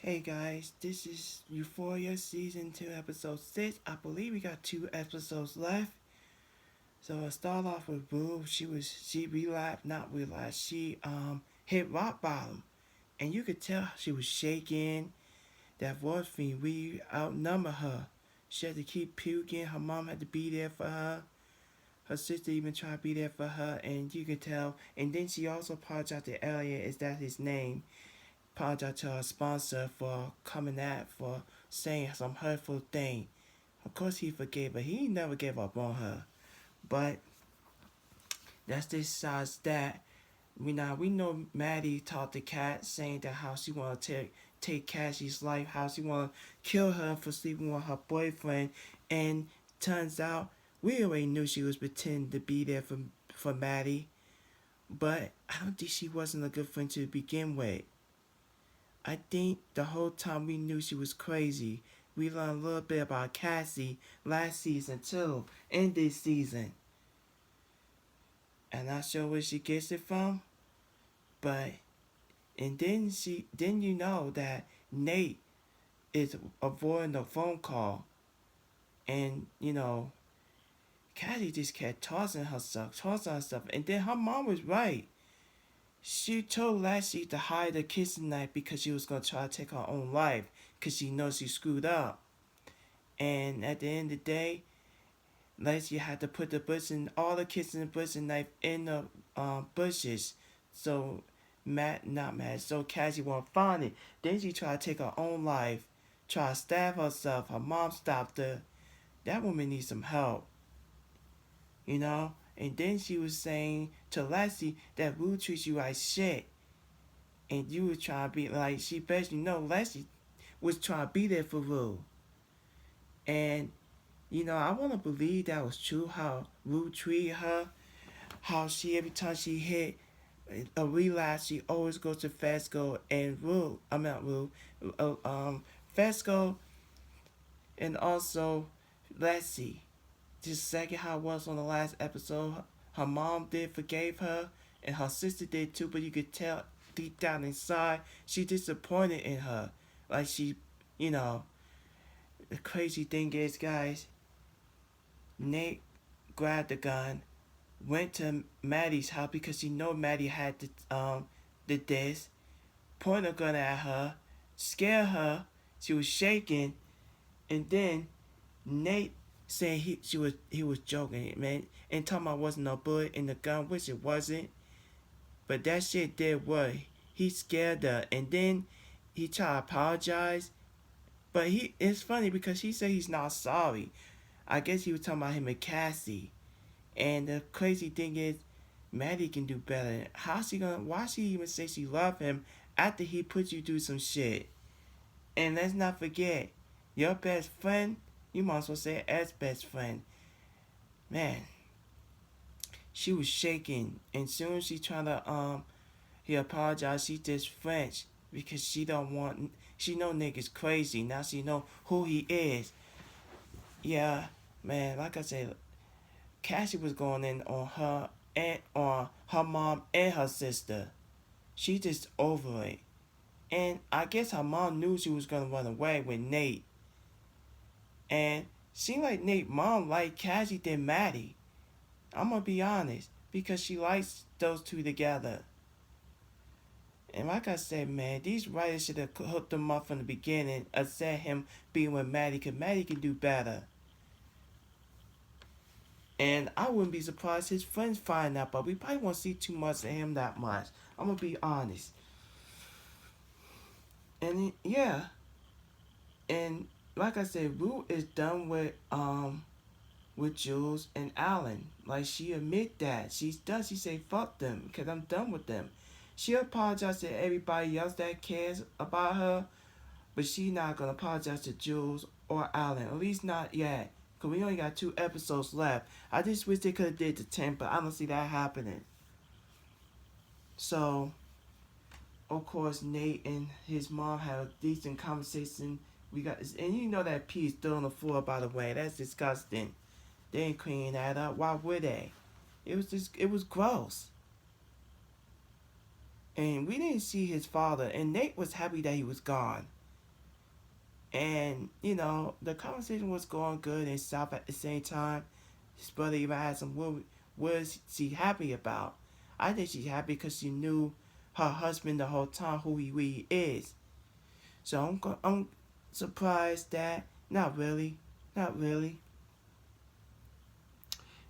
Hey guys, this is Euphoria season 2 episode 6. I believe we got 2 episodes left. So I'll start off with Boo. She relapsed, not relapsed. She hit rock bottom. And you could tell she was shaking. That voice fiend, we outnumber her. She had to keep puking. Her mom had to be there for her. Her sister even tried to be there for her, and you could tell. And then she also apologized to Elliot. Is that his name? Apologize to our sponsor for coming at for saying some hurtful thing. Of course he forgave her. He never gave up on her. But that's this size that we know Maddie talked to Kat saying that how she wanna take Cassie's life, how she wanna kill her for sleeping with her boyfriend, and turns out we already knew she was pretending to be there for Maddie. But I don't think she wasn't a good friend to begin with. I think the whole time we knew she was crazy. We learned a little bit about Cassie last season too, and this season. I'm not sure where she gets it from, but and then you know that Nate is avoiding the phone call, and Cassie just kept tossing herself, and then her mom was right. She told Lassie to hide the kissing knife because she was gonna try to take her own life because she knows she screwed up. And at the end of the day, Lassie had to put all the kissing and butchering knife in the bushes. So not mad. So Cassie won't find it. Then she tried to take her own life, try to stab herself. Her mom stopped her. That woman needs some help, you know. And then she was saying to Lassie that Rue treats you like shit. And you were trying to be like, she basically know Lassie was trying to be there for Rue. And, I want to believe that was true how Rue treated her. How every time she hit a relapse, she always goes to Fesco and Rue. I'm not Rue. Fesco and also Lassie. Just second how it was on the last episode. Her mom did forgave her, and her sister did too. But you could tell deep down inside, she disappointed in her. Like you know. The crazy thing is, guys, Nate grabbed the gun, went to Maddie's house because he know Maddie had the disc, pointed a gun at her, scared her. She was shaking, and then Nate saying he was joking, man, and talking about wasn't no bullet in the gun, which it wasn't. But that shit did what he scared her, and then he tried to apologize. But it's funny because he said he's not sorry. I guess he was talking about him and Cassie. And the crazy thing is, Maddie can do better. Why she even say she love him after he put you through some shit? And let's not forget, your best friend, you might as well say as best friend. Man, she was shaking. And soon as she trying to, he apologized, she just French. Because she know niggas crazy. Now she know who he is. Yeah, man, like I said, Cassie was going in on her and on her mom and her sister. She just over it. And I guess her mom knew she was gonna run away with Nate. And seemed like Nate mom liked Cassie than Maddie. I'm gonna be honest. Because she likes those two together. And like I said, man, these writers should have hooked him up from the beginning and said him being with Maddie, because Maddie can do better. And I wouldn't be surprised his friends find out, but we probably won't see too much of him that much. I'm gonna be honest. And yeah, and like I said, Rue is done with Jules and Alan. Like she admit that she's done. She say fuck them because I'm done with them. She apologized to everybody else that cares about her, but she not gonna apologize to Jules or Alan. At least not yet. Cause we only got 2 episodes left. I just wish they could have did the 10, but I don't see that happening. So, of course, Nate and his mom had a decent conversation. We got this, and you know that pee is still on the floor. By the way, that's disgusting. They ain't cleaning that up. Why would they? It was gross. And we didn't see his father, and Nate was happy that he was gone. And, the conversation was going good and stopped at the same time. His brother even asked him, what was she happy about? I think she's happy because she knew her husband the whole time, who he really is. So I'm surprised that, not really, not really.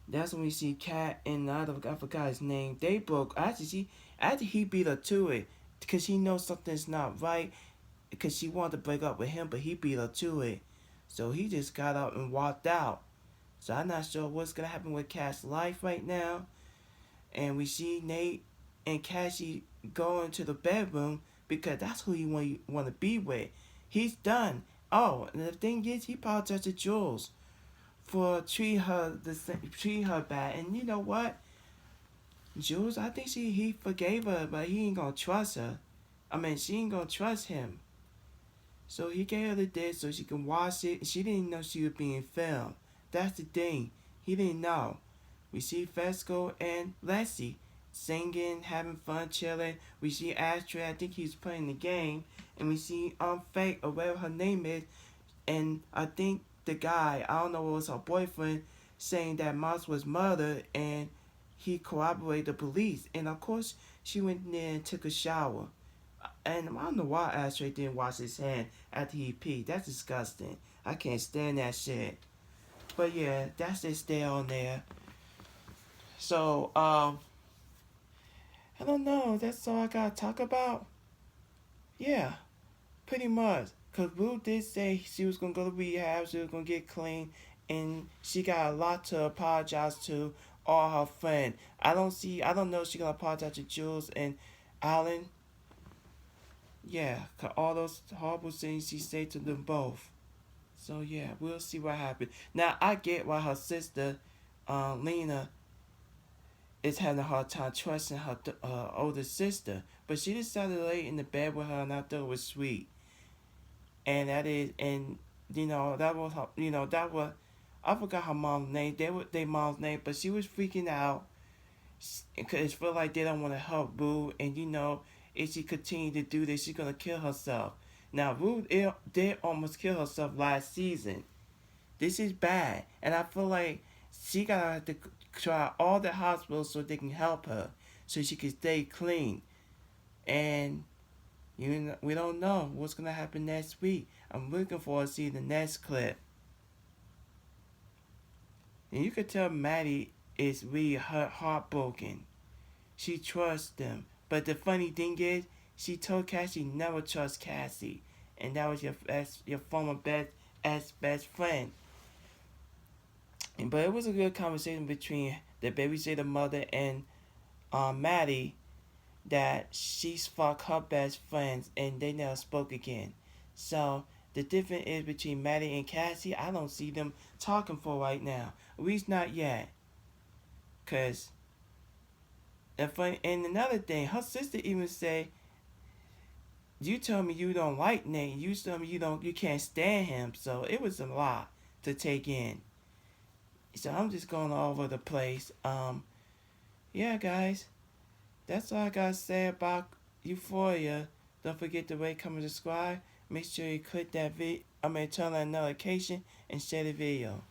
That's when we see Kat and I forgot his name. They broke. Actually he beat her to it because he knows something's not right. Because she wanted to break up with him, but he beat her to it. So he just got up and walked out. So I'm not sure what's gonna happen with Kat's life right now. And we see Nate and Cassie go into the bedroom because that's who you want to be with. He's done. Oh, and the thing is, he apologized to Jules for treat her bad. And you know what, Jules, I think he forgave her, but he ain't gonna trust her. I mean, she ain't gonna trust him. So he gave her the disc so she can watch it. She didn't know she was being filmed. That's the thing. He didn't know. We see Fesco and Leslie singing, having fun, chilling. We see Astrid, I think he's playing the game. And we see Fake, or whatever her name is. And I think the guy, I don't know what was her boyfriend, saying that Moss was murdered. And he corroborated the police. And of course, she went in there and took a shower. And I don't know why Astrid didn't wash his hand after he peed. That's disgusting. I can't stand that shit. But yeah, that's just there on there. So, I don't know. That's all I gotta talk about. Yeah, pretty much. Cause Boo did say she was gonna go to rehab, she was gonna get clean, and she got a lot to apologize to all her friends. I don't know if she's gonna apologize to Jules and Alan. Yeah, cause all those horrible things she said to them both. So yeah, we'll see what happens. Now I get why her sister, Lena, is having a hard time trusting her older sister, but she decided to lay in the bed with her, and I thought it was sweet. And that is, and that was her, that was, I forgot her mom's name. They were their mom's name, but she was freaking out because it felt like they don't want to help Boo, and if she continued to do this, she's gonna kill herself. Now Boo did almost kill herself last season. This is bad, and I feel like she gotta have to try all the hospitals so they can help her, so she can stay clean. And we don't know what's gonna happen next week. I'm looking forward to see the next clip. And you could tell Maddie is really heartbroken. She trusts them, but the funny thing is, she told Cassie never trust Cassie, and that was your former best friend. But it was a good conversation between the babysitter mother and Maddie, that she's fucked her best friends and they never spoke again. So the difference is between Maddie and Cassie, I don't see them talking for right now. At least not yet. Cause and another thing, her sister even said, "You told me you don't like Nate. You told me you can't stand him." So it was a lot to take in. So I'm just going all over the place. Yeah, guys, that's all I gotta say about Euphoria. Don't forget to rate, comment, subscribe. Make sure you click that turn on that notification and share the video.